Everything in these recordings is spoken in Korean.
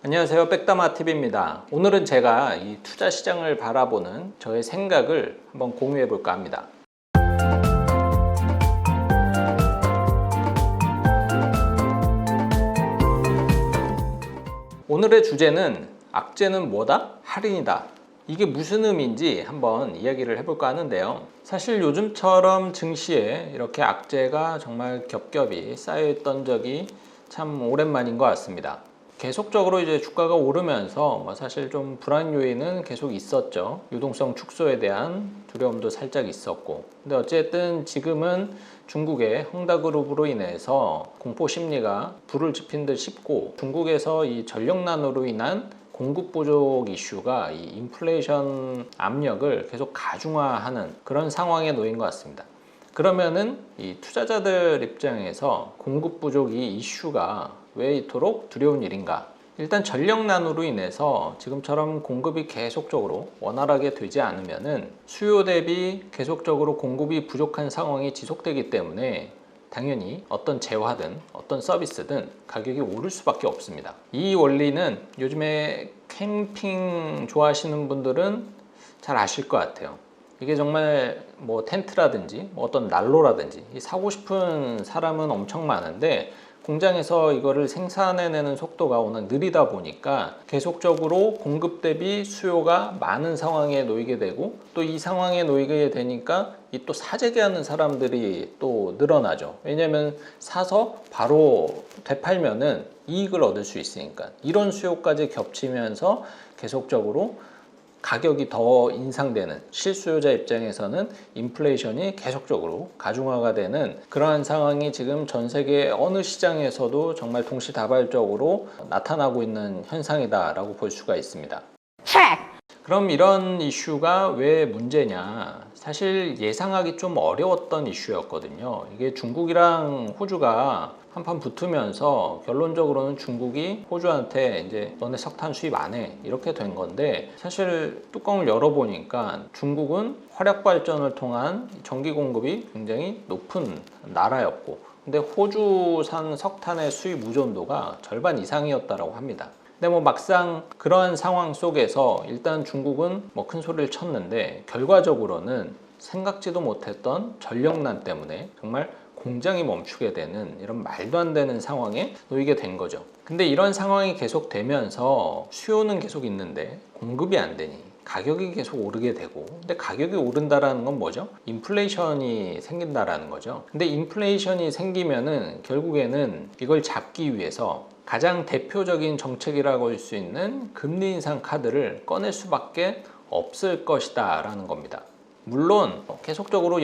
안녕하세요, 백다마TV입니다. 오늘은 제가 이 투자 시장을 바라보는 저의 생각을 한번 공유해 볼까 합니다. 오늘의 주제는 악재는 뭐다? 할인이다. 이게 무슨 의미인지 한번 이야기를 해볼까 하는데요. 사실 요즘처럼 증시에 이렇게 악재가 정말 겹겹이 쌓여있던 적이 참 오랜만인 것 같습니다. 계속적으로 이제 주가가 오르면서 사실 좀 불안 요인은 계속 있었죠. 유동성 축소에 대한 두려움도 살짝 있었고, 근데 어쨌든 지금은 중국의 헝다그룹으로 인해서 공포 심리가 불을 지핀 듯 싶고, 중국에서 이 전력난으로 인한 공급 부족 이슈가 이 인플레이션 압력을 계속 가중화하는 그런 상황에 놓인 것 같습니다. 그러면은 이 투자자들 입장에서 공급 부족 이 이슈가 왜 이토록 두려운 일인가? 일단 전력난으로 인해서 지금처럼 공급이 계속적으로 원활하게 되지 않으면은 수요 대비 계속적으로 공급이 부족한 상황이 지속되기 때문에 당연히 어떤 재화든 어떤 서비스든 가격이 오를 수밖에 없습니다. 이 원리는 요즘에 캠핑 좋아하시는 분들은 잘 아실 것 같아요. 이게 정말 뭐 텐트라든지 어떤 난로라든지 사고 싶은 사람은 엄청 많은데, 공장에서 이거를 생산해내는 속도가 워낙 느리다 보니까 계속적으로 공급 대비 수요가 많은 상황에 놓이게 되고, 또 이 상황에 놓이게 되니까 이 또 사재기 하는 사람들이 또 늘어나죠. 왜냐면 사서 바로 되팔면은 이익을 얻을 수 있으니까. 이런 수요까지 겹치면서 계속적으로 가격이 더 인상되는, 실수요자 입장에서는 인플레이션이 계속적으로 가중화가 되는 그러한 상황이 지금 전 세계 어느 시장에서도 정말 동시다발적으로 나타나고 있는 현상이다라고 볼 수가 있습니다. 그럼 이런 이슈가 왜 문제냐? 사실 예상하기 좀 어려웠던 이슈였거든요. 이게 중국이랑 호주가 한판 붙으면서 결론적으로는 중국이 호주한테 이제 너네 석탄 수입 안 해, 이렇게 된 건데, 사실 뚜껑을 열어보니까 중국은 화력 발전을 통한 전기 공급이 굉장히 높은 나라였고, 근데 호주산 석탄의 수입 의존도가 절반 이상이었다고 합니다. 근데 막상 그러한 상황 속에서 일단 중국은 큰 소리를 쳤는데, 결과적으로는 생각지도 못했던 전력난 때문에 정말 공장이 멈추게 되는 이런 말도 안 되는 상황에 놓이게 된 거죠. 근데 이런 상황이 계속되면서 수요는 계속 있는데 공급이 안 되니 가격이 계속 오르게 되고, 근데 가격이 오른다라는 건 뭐죠? 인플레이션이 생긴다라는 거죠. 근데 인플레이션이 생기면은 결국에는 이걸 잡기 위해서 가장 대표적인 정책이라고 할 수 있는 금리 인상 카드를 꺼낼 수밖에 없을 것이다 라는 겁니다. 물론 계속적으로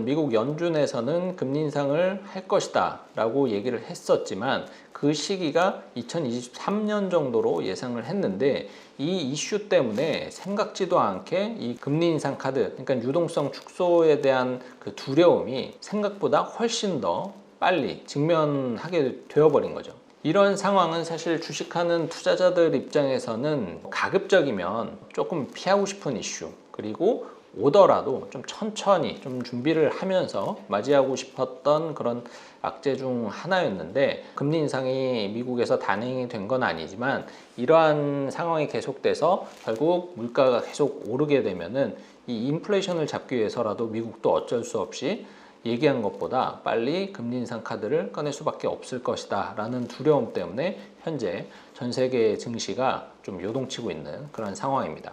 미국 연준에서는 금리 인상을 할 것이다 라고 얘기를 했었지만, 그 시기가 2023년 정도로 예상을 했는데, 이 이슈 때문에 생각지도 않게 이 금리 인상 카드, 그러니까 유동성 축소에 대한 그 두려움이 생각보다 훨씬 더 빨리 직면하게 되어버린 거죠. 이런 상황은 사실 주식하는 투자자들 입장에서는 가급적이면 조금 피하고 싶은 이슈, 그리고 오더라도 좀 천천히 좀 준비를 하면서 맞이하고 싶었던 그런 악재 중 하나였는데, 금리 인상이 미국에서 단행이 된 건 아니지만 이러한 상황이 계속돼서 결국 물가가 계속 오르게 되면은 이 인플레이션을 잡기 위해서라도 미국도 어쩔 수 없이 얘기한 것보다 빨리 금리 인상 카드를 꺼낼 수밖에 없을 것이다 라는 두려움 때문에 현재 전 세계 증시가 좀 요동치고 있는 그런 상황입니다.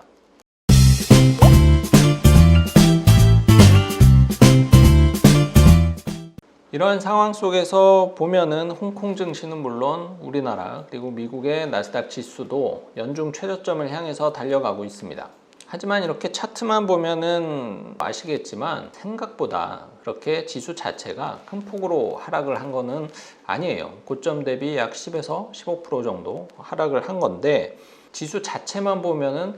이러한 상황 속에서 보면은 홍콩 증시는 물론 우리나라 그리고 미국의 나스닥 지수도 연중 최저점을 향해서 달려가고 있습니다. 하지만 이렇게 차트만 보면은 아시겠지만 생각보다 그렇게 지수 자체가 큰 폭으로 하락을 한 거는 아니에요. 고점 대비 약 10에서 15% 정도 하락을 한 건데, 지수 자체만 보면은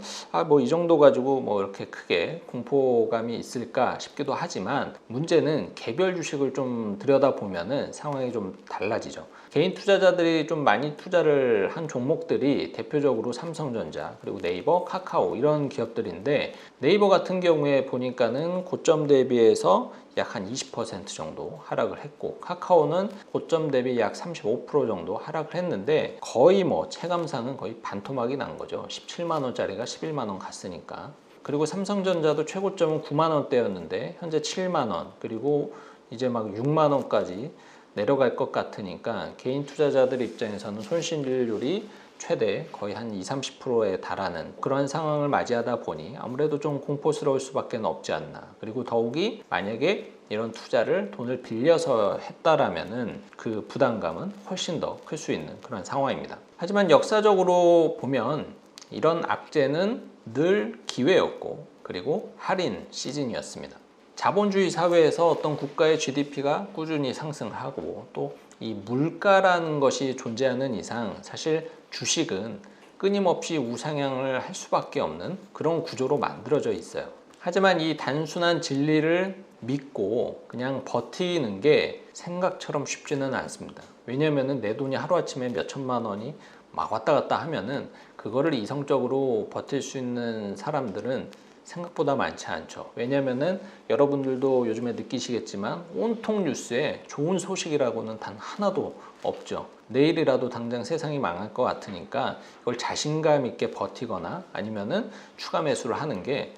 뭐 이 정도 가지고 뭐 이렇게 크게 공포감이 있을까 싶기도 하지만, 문제는 개별 주식을 좀 들여다보면은 상황이 좀 달라지죠. 개인 투자자들이 좀 많이 투자를 한 종목들이 대표적으로 삼성전자, 그리고 네이버, 카카오 이런 기업들인데, 네이버 같은 경우에 보니까는 고점 대비해서 약 한 20% 정도 하락을 했고, 카카오는 고점 대비 약 35% 정도 하락을 했는데, 거의 뭐 체감상은 거의 반토막이 난 거죠. 17만 원짜리가 11만 원 갔으니까. 그리고 삼성전자도 최고점은 9만 원대였는데 현재 7만 원, 그리고 이제 막 6만 원까지 내려갈 것 같으니까 개인 투자자들 입장에서는 손실률이 최대 거의 한 20-30%에 달하는 그런 상황을 맞이하다 보니 아무래도 좀 공포스러울 수밖에 없지 않나. 그리고 더욱이 만약에 이런 투자를 돈을 빌려서 했다라면은 그 부담감은 훨씬 더 클 수 있는 그런 상황입니다. 하지만 역사적으로 보면 이런 악재는 늘 기회였고, 그리고 할인 시즌이었습니다. 자본주의 사회에서 어떤 국가의 GDP가 꾸준히 상승하고 또 이 물가라는 것이 존재하는 이상 사실 주식은 끊임없이 우상향을 할 수밖에 없는 그런 구조로 만들어져 있어요. 하지만 이 단순한 진리를 믿고 그냥 버티는 게 생각처럼 쉽지는 않습니다. 왜냐하면 내 돈이 하루아침에 몇 천만 원이 막 왔다 갔다 하면은 그거를 이성적으로 버틸 수 있는 사람들은 생각보다 많지 않죠. 왜냐면은 여러분들도 요즘에 느끼시겠지만 온통 뉴스에 좋은 소식이라고는 단 하나도 없죠. 내일이라도 당장 세상이 망할 것 같으니까 이걸 자신감 있게 버티거나 아니면은 추가 매수를 하는 게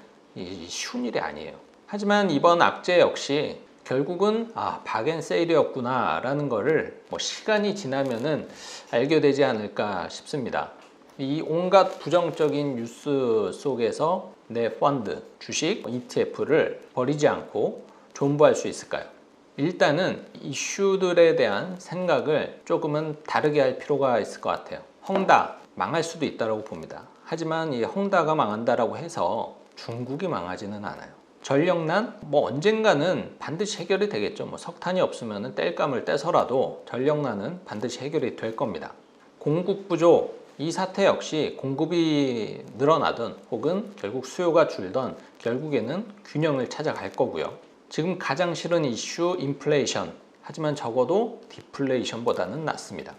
쉬운 일이 아니에요. 하지만 이번 악재 역시 결국은 박앤세일이었구나 라는 거를 뭐 시간이 지나면은 알게 되지 않을까 싶습니다. 이 온갖 부정적인 뉴스 속에서 내 펀드, 주식, ETF를 버리지 않고 존버할 수 있을까요? 일단은 이슈들에 대한 생각을 조금은 다르게 할 필요가 있을 것 같아요. 헝다 망할 수도 있다고 봅니다. 하지만 이 헝다가 망한다라고 해서 중국이 망하지는 않아요. 전력난 뭐 언젠가는 반드시 해결이 되겠죠. 뭐 석탄이 없으면 땔감을 떼서라도 전력난은 반드시 해결이 될 겁니다. 공급 부족, 이 사태 역시 공급이 늘어나든 혹은 결국 수요가 줄든 결국에는 균형을 찾아갈 거고요. 지금 가장 싫은 이슈 인플레이션, 하지만 적어도 디플레이션보다는 낫습니다.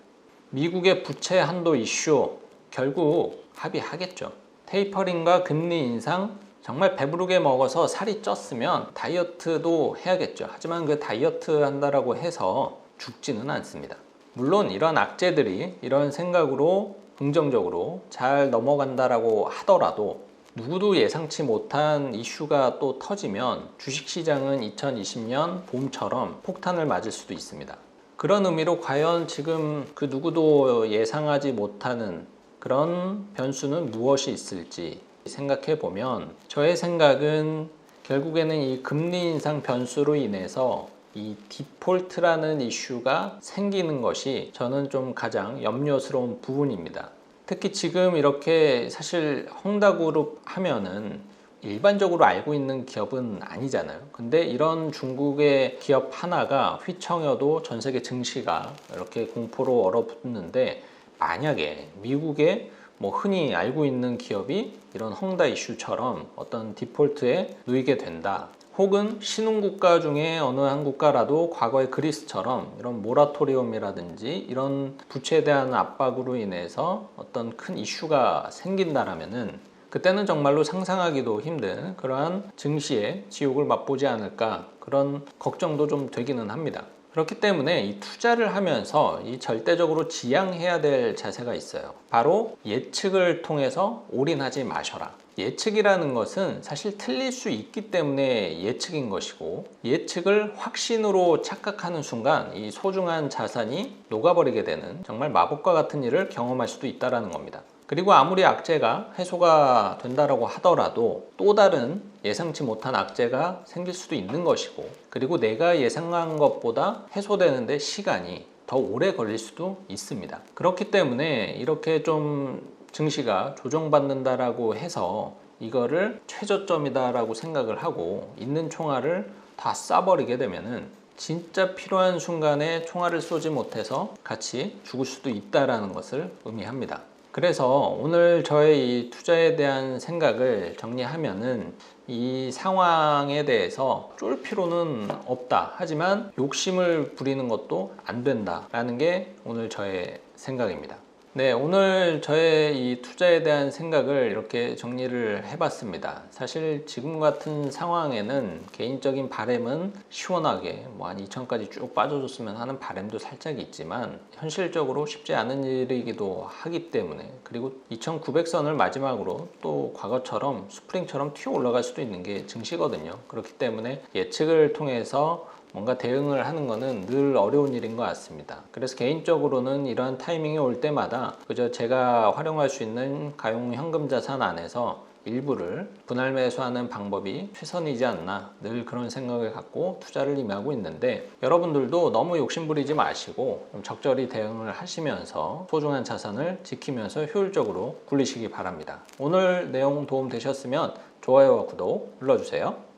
미국의 부채 한도 이슈, 결국 합의하겠죠. 테이퍼링과 금리 인상, 정말 배부르게 먹어서 살이 쪘으면 다이어트도 해야겠죠. 하지만 그 다이어트 한다라고 해서 죽지는 않습니다. 물론 이런 악재들이 이런 생각으로 긍정적으로 잘 넘어간다라고 하더라도 누구도 예상치 못한 이슈가 또 터지면 주식시장은 2020년 봄처럼 폭탄을 맞을 수도 있습니다. 그런 의미로 과연 지금 그 누구도 예상하지 못하는 그런 변수는 무엇이 있을지 생각해 보면, 저의 생각은 결국에는 이 금리 인상 변수로 인해서 이 디폴트라는 이슈가 생기는 것이 저는 좀 가장 염려스러운 부분입니다. 특히 지금 이렇게 사실 헝다그룹 하면은 일반적으로 알고 있는 기업은 아니잖아요. 근데 이런 중국의 기업 하나가 휘청여도 전 세계 증시가 이렇게 공포로 얼어붙는데, 만약에 미국의 뭐 흔히 알고 있는 기업이 이런 헝다 이슈처럼 어떤 디폴트에 놓이게 된다, 혹은 신흥국가 중에 어느 한 국가라도 과거의 그리스처럼 이런 모라토리움이라든지 이런 부채에 대한 압박으로 인해서 어떤 큰 이슈가 생긴다라면은 그때는 정말로 상상하기도 힘든 그러한 증시의 지옥을 맛보지 않을까, 그런 걱정도 좀 되기는 합니다. 그렇기 때문에 이 투자를 하면서 이 절대적으로 지양해야 될 자세가 있어요. 바로 예측을 통해서 올인하지 마셔라. 예측이라는 것은 사실 틀릴 수 있기 때문에 예측인 것이고, 예측을 확신으로 착각하는 순간 이 소중한 자산이 녹아버리게 되는 정말 마법과 같은 일을 경험할 수도 있다는 겁니다. 그리고 아무리 악재가 해소가 된다라고 하더라도 또 다른 예상치 못한 악재가 생길 수도 있는 것이고, 그리고 내가 예상한 것보다 해소되는데 시간이 더 오래 걸릴 수도 있습니다. 그렇기 때문에 이렇게 좀 증시가 조정받는다라고 해서 이거를 최저점이다라고 생각을 하고 있는 총알을 다 쏴버리게 되면은 진짜 필요한 순간에 총알을 쏘지 못해서 같이 죽을 수도 있다라는 것을 의미합니다. 그래서 오늘 저의 이 투자에 대한 생각을 정리하면은 이 상황에 대해서 쫄 필요는 없다. 하지만 욕심을 부리는 것도 안 된다라는 게 오늘 저의 생각입니다. 네, 오늘 저의 이 투자에 대한 생각을 이렇게 정리를 해봤습니다. 사실 지금 같은 상황에는 개인적인 바람은 시원하게 뭐 한 2천까지 쭉 빠져줬으면 하는 바람도 살짝 있지만 현실적으로 쉽지 않은 일이기도 하기 때문에, 그리고 2,900선을 마지막으로 또 과거처럼 스프링처럼 튀어 올라갈 수도 있는 게 증시거든요. 그렇기 때문에 예측을 통해서 뭔가 대응을 하는 것은 늘 어려운 일인 것 같습니다. 그래서 개인적으로는 이러한 타이밍이 올 때마다 그저 제가 활용할 수 있는 가용 현금 자산 안에서 일부를 분할 매수하는 방법이 최선이지 않나, 늘 그런 생각을 갖고 투자를 임하고 있는데, 여러분들도 너무 욕심부리지 마시고 좀 적절히 대응을 하시면서 소중한 자산을 지키면서 효율적으로 굴리시기 바랍니다. 오늘 내용 도움 되셨으면 좋아요와 구독 눌러주세요.